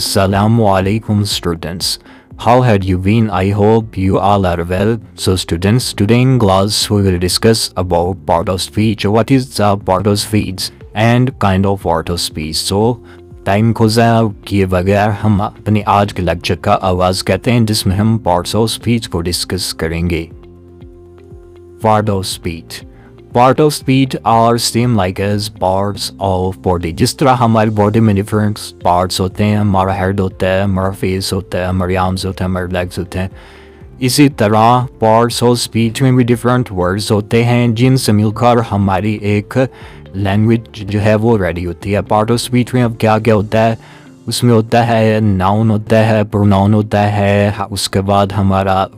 Assalamu alaikum students. How had you been? I hope you all are well. So students, today in class we will discuss about part of speech. What is the part of speech and kind of part of speech. So time को ज़ाया किए बगैर हम अपने आज के lecture का आगाज़ करते हैं जिसमें हम पार्ट्स ऑफ स्पीच को डिस्कस करेंगे. Part of speech. Part of speech are same like as parts of body. जिस तरह हमारी बॉडी में डिफरेंट पार्ट्स होते हैं, हमारा हेड होता है, हमारा फेस होता है, हमारे आर्म्स होते हैं, हमारे लेग्स होते हैं, इसी तरह पार्ट्स ऑफ स्पीच में भी डिफरेंट वर्ड्स होते हैं जिनसे मिलकर हमारी एक लैंग्वेज जो है वो रेडी होती है. पार्ट ऑफ स्पीच में अब क्या क्या होता है, उसमें होता है नाउन होता है, प्रोनाउन होता है, उसके बाद हमारा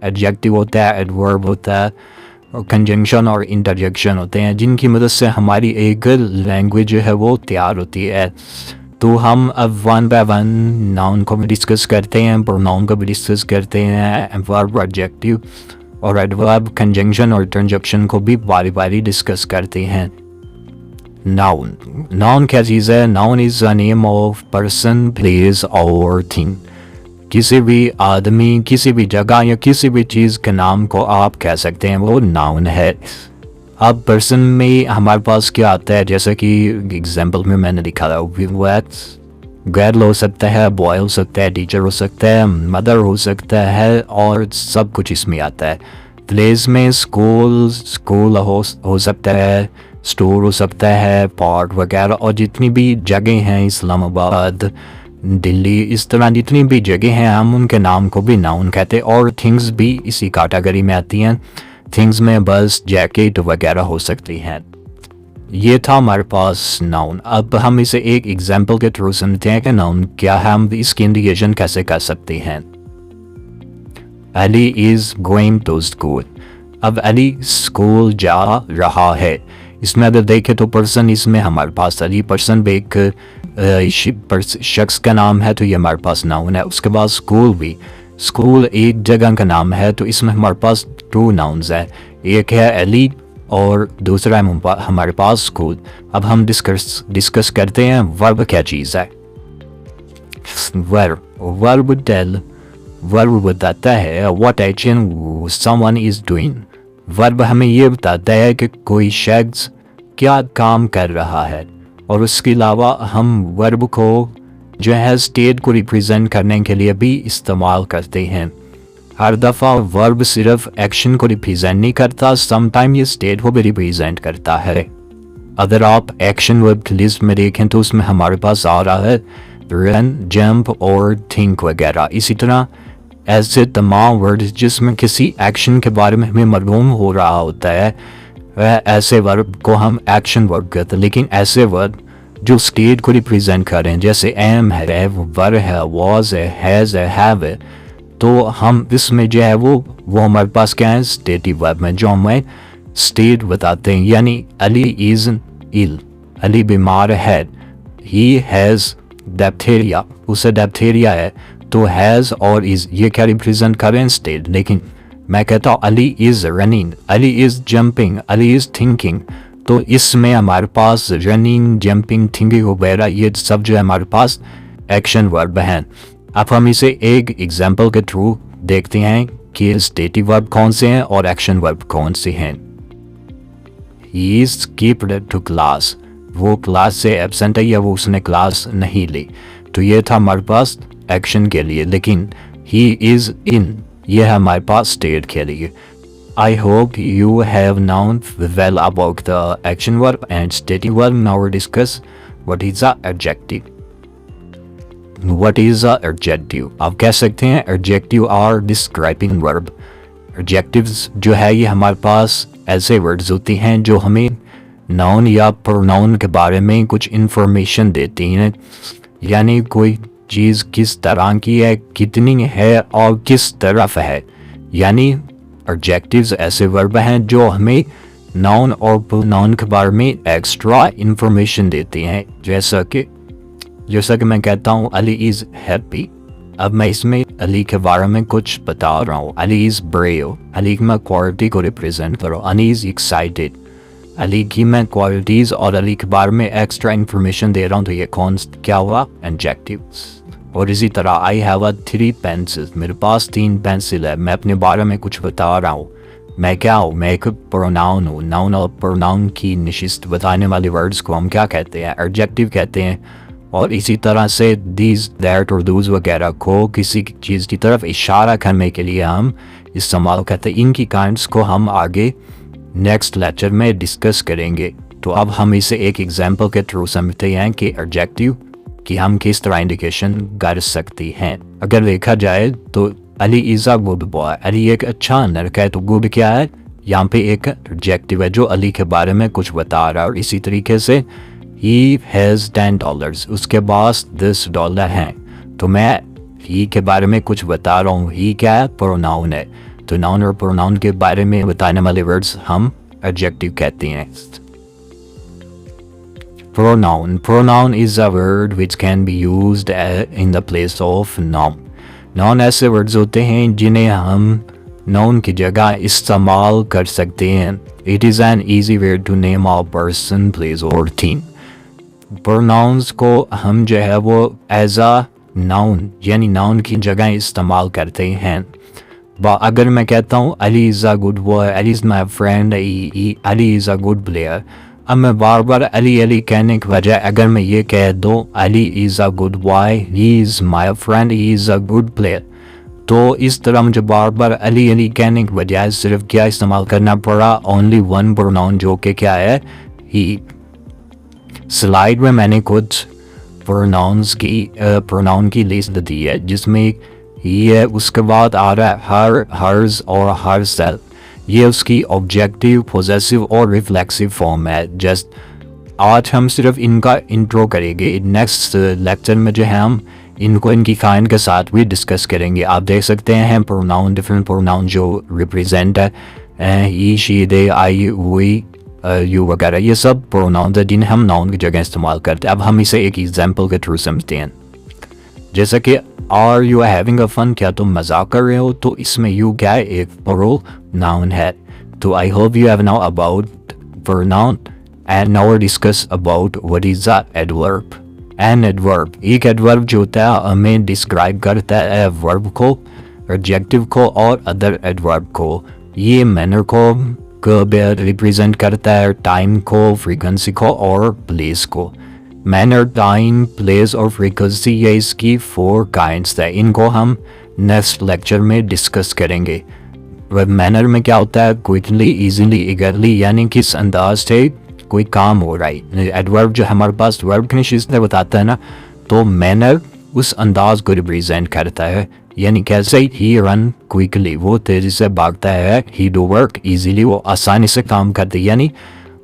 एडजेक्टिव होता है, एडवर्ब होता है, और कंजंक्शन और इंटरजेक्शन होते हैं जिनकी मदद से हमारी एक लैंग्वेज जो है वो तैयार होती है. तो हम अब वन बाय वन नाउन को भी डिस्कस करते हैं, प्रोनाउन को भी डिस्कस करते हैं, वर्ब, एडजेक्टिव और एडवर्ब, कंजंक्शन और इंटरजेक्शन को भी बारी बारी डिस्कस करते हैं. नाउन. नाउन क्या चीज़ है? Noun is a name of person, place और थिंग. किसी भी आदमी, किसी भी जगह या किसी भी चीज़ के नाम को आप कह सकते हैं, वो नाउन है. अब पर्सन में हमारे पास क्या आता है, जैसे कि एग्जांपल में मैंने लिखा था, गर्ल हो सकता है, बॉय हो सकता है, टीचर हो सकता है, मदर हो सकता है और सब कुछ इसमें आता है. प्लेस में स्कूल हो सकता है, स्टोर हो सकता है, पार्क वगैरह और जितनी भी जगह हैं, इस्लामाबाद, दिल्ली, इस तरह जितनी भी जगह हैं हम उनके नाम को भी नाउन कहते हैं. और थिंग्स भी इसी कैटेगरी में आती हैं. थिंग्स में बस जैकेट वगैरह हो सकती हैं. ये था हमारे पास नाउन. अब हम इसे एक एग्जांपल के थ्रू समझते हैं कि नाउन क्या है, हम इसकी इंडिकेशन कैसे कर सकते हैं. Ali is going to school. अब अली स्कूल जा रहा है. इसमें अगर देखें तो पर्सन, इसमें हमारे पास अली पर्सन भी एक शख्स का नाम है तो ये हमारे पास नाउन है. उसके बाद स्कूल भी, स्कूल एक जगह का नाम है तो इसमें हमारे पास टू नाउन्स है, एक है अली और दूसरा है हमारे पास स्कूल. अब हम डिस्कस करते हैं वर्ब क्या चीज़ है. वर्ब बताता है what action someone is doing. Verb हमें ये बताता है कि कोई शख्स क्या काम कर रहा है. और उसके अलावा हम वर्ब को जो है स्टेट को रिप्रेजेंट करने के लिए भी इस्तेमाल करते हैं. हर दफ़ा वर्ब सिर्फ एक्शन को रिप्रेजेंट नहीं करता, समटाइम ये स्टेट को भी रिप्रेजेंट करता है. अगर आप एक्शन वर्ब की लिस्ट में देखें तो उसमें हमारे पास आ रहा है रन, जंप और थिंक वगैरह. इसी तरह ऐसे तमाम वर्ड जिसमें किसी एक्शन के बारे में हमें मालूम हो रहा होता है, ऐसे वर्ब को हम एक्शन वर्ब कहते हैं. लेकिन ऐसे वर्ब जो स्टेट को रिप्रेजेंट करें, जैसे एम है, वर है, वॉज है, हैज़ है, हैव है, तो हम इसमें जो है वो हमारे पास क्या है, स्टेटिव वर्ब में जो हमें स्टेट बताते हैं. यानी अली इज़ इल, अली बीमार है. ही हैज़ डिप्थीरिया, उसे डिप्थीरिया है. तो हैज़ और इज़ ये क्या रिप्रेजेंट करें, स्टेट. लेकिन मैं कहता हूँ Ali is running, Ali is jumping, Ali is thinking, तो इसमें हमारे पास रनिंग, जंपिंग, थिंकिंग वगैरह ये सब जो है हमारे पास एक्शन वर्ब हैं. अब हम इसे एक एग्जांपल के थ्रू देखते हैं कि स्टेटिव वर्ब कौन से हैं और एक्शन वर्ब कौन से हैं. He is skipped to class. वो क्लास से एब्सेंट है या वो उसने क्लास नहीं ली. तो ये था हमारे पास एक्शन के लिए. लेकिन ही इज़ इन, ये है हमारे पास स्टेट के लिए. I hope you have known well about the action verb and stative verb. Now we'll discuss what is the adjective. What is the adjective? आप कह सकते हैं adjective are describing verb. Adjectives जो है ये हमारे पास ऐसे words होती हैं जो हमें noun या pronoun के बारे में कुछ information देती हैं. यानी कोई चीज़ किस तरह की है, कितनी है और किस तरफ है. यानी एडजेक्टिव्स ऐसे वर्ब हैं जो हमें नाउन और प्रोनाउन के बारे में एक्स्ट्रा इंफॉर्मेशन देती हैं. जैसा कि मैं कहता हूँ अली इज़ हैप्पी. अब मैं इसमें अली के बारे में कुछ बता रहा हूँ. अली इज़ ब्रेव, अली की मैं क्वालिटी को रिप्रेजेंट करो. अली इज़ एक्साइटेड, अली की मैं क्वालिटीज़ और अली के बारे में एक्स्ट्रा इंफॉर्मेशन दे रहा हूँ. तो ये क्या हुआ, एडजेक्टिव्स. और इसी तरह आई हैव 3 पेंसिल, मेरे पास 3 पेंसिल है। मैं अपने बारे में कुछ बता रहा हूँ। मैं क्या हूँ? मैं एक प्रोनाउन हूँ। नाउन और प्रोनाउन की निशिस्त बताने वाले वर्ड्स को हम क्या कहते हैं? एडजेक्टिव कहते हैं। और इसी तरह से दीज, दैट और दूज वगैरह को किसी चीज़ की तरफ इशारा करने के लिए हम इस्तेमाल करते हैं। इनकी काइंड्स को हम आगे नेक्स्ट लेक्चर में डिस्कस करेंगे। तो अब हम इसे एक एग्जांपल के थ्रू समझते हैं कि एडजेक्टिव कि हम किस तरह इंडिकेशन कर सकती हैं। अगर देखा जाए तो Ali is a good boy, Ali एक अच्छा लड़का है। तो गुड क्या है? यहाँ पे एक एडजेक्टिव है जो अली के बारे में कुछ बता रहा है। और इसी तरीके से ही हैज़ $10, उसके पास $10 हैं। तो मैं ही के बारे में कुछ बता रहा हूँ। ही क्या है? प्रोनाउन है। तो नाउन और प्रोनाउन के बारे में बताने वाले वर्ड्स हम एडजेक्टिव कहते हैं। Pronoun is a word which can be used in the place of noun. Noun ऐसे words होते हैं जिन्हें हम noun की जगह इस्तेमाल कर सकते हैं। It is an easy way to name a person, place or thing. Pronouns को हम जो है वो as a noun यानी noun की जगह इस्तेमाल करते हैं। अगर मैं कहता हूँ Ali is a good boy, Ali is my friend, Ali is a good player. अब मैं बार बार अली अली कहने की बजाय अगर मैं ये कह दूँ Ali is a good boy, he is my friend, he is a good player, तो इस तरह मुझे बार बार अली अली कहने की बजाय सिर्फ क्या इस्तेमाल करना पड़ा? ओनली वन प्रोनाउन, जो कि क्या है? ही। स्लाइड में मैंने कुछ प्रोनाउन की लिस्ट दी है जिसमें ही है, उसके बाद आ रहा है हर, हर्स और हर सेल्फ। ये उसकी ऑब्जेक्टिव, पोजेसिव और रिफ्लेक्सिव फॉर्म है। जस्ट आज हम सिर्फ इनका इंट्रो करेंगे। नेक्स्ट लेक्चर में जो है हम इनको इनकी काइंड के साथ भी डिस्कस करेंगे। आप देख सकते हैं प्रोनाउन, डिफरेंट प्रोनाउन जो रिप्रेजेंट है, he, she, they, I, we, you वगैरह, ये सब प्रोनाउन है जिन्हें हम नाउन की जगह इस्तेमाल करते हैं। अब हम इसे एक एग्जाम्पल के थ्रू समझते हैं। जैसा कि are you having a fun, क्या तुम मजाक कर रहे हो? तो इसमें यू क्या है? एक प्रोनाउन है। तो I hope you have now about pronoun and now discuss about what is a adverb. An adverb, एक एडवर्ब जो होता है हमें डिस्क्राइब करता है वर्ब को, एडजेक्टिव को और अदर एडवर्ब को। ये मैनर को रिप्रेजेंट करता है, टाइम को, फ्रीक्वेंसी को और प्लेस को। मैनर, टाइम, प्लेस और फ्रीक्वेंसी, ये इसकी 4 काइंड्स है। इनको हम नेक्स्ट लेक्चर में डिस्कस करेंगे। मैनर में क्या होता है? क्विकली, इजीली, ईगरली, यानी किस अंदाज से कोई काम हो रहा है। एडवर्ब जो हमारे पास वर्ब की निशिस्त बताता है ना, तो मैनर उस अंदाज को रिप्रेजेंट करता है। यानी कैसे? ही रन क्विकली, वो तेजी से भागता है। ही डू वर्क इजीली, वो आसानी से काम करते, यानी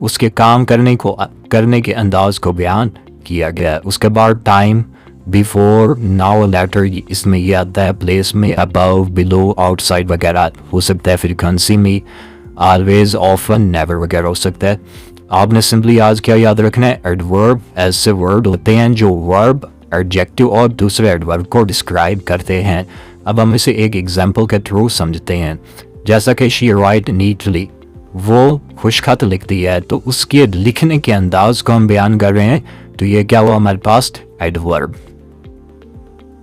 उसके काम करने के अंदाज को बयान किया गया। उसके बाद टाइम, बिफोर, नाउ, लेटर, इसमें ये आता है। प्लेस में अबव, बिलो, आउटसाइड वगैरह हो सकता है। फ्रीक्वेंसी में ऑलवेज, ऑफन, नेवर वगैरह हो सकता है। आपने सिंपली आज क्या याद रखना है? एडवर्ब ऐसे वर्ड होते हैं जो वर्ब, एडजेक्टिव और दूसरे एडवर्ब को डिस्क्राइब करते हैं। अब हम इसे एक एग्जाम्पल के थ्रू समझते हैं। जैसा कि शी राइट नीटली, वो खुशखत लिखती है, तो उसके लिखने के अंदाज को हम बयान कर रहे हैं। तो ये क्या हुआ हमारे पास? एडवर्ब।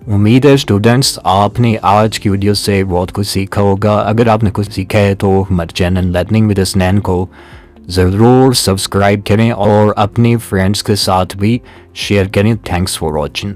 उम्मीद है स्टूडेंट्स आपने आज की वीडियो से बहुत कुछ सीखा होगा। अगर आपने कुछ सीखा है तो हमारे चैनल लर्निंग विद हसनैन को ज़रूर सब्सक्राइब करें और अपने फ्रेंड्स के साथ भी शेयर करें। Thanks for watching.